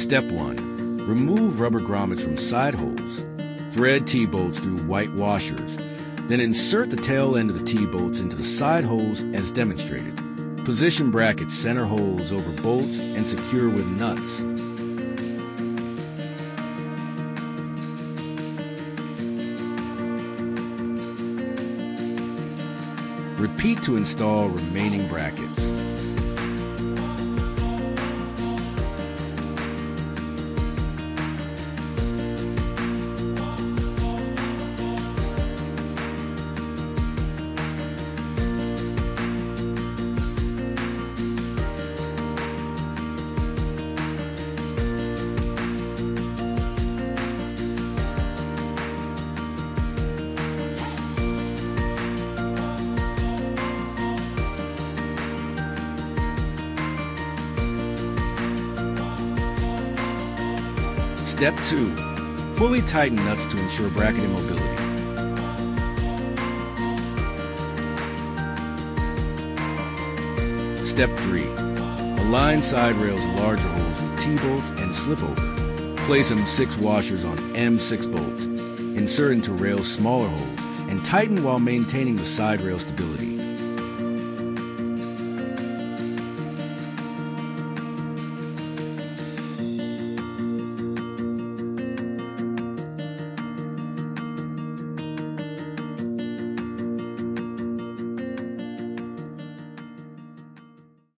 Step 1. Remove rubber grommets from side holes. Thread T-bolts through white washers. Then insert the tail end of the T-bolts into the side holes as demonstrated. Position bracket center holes over bolts and secure with nuts. Repeat to install remaining brackets. Step 2. Fully tighten nuts to ensure bracket immobility. Step 3. Align side rails larger holes with T-bolts and slip over. Place M6 washers on M6 bolts. Insert into rails smaller holes and tighten while maintaining the side rail stability.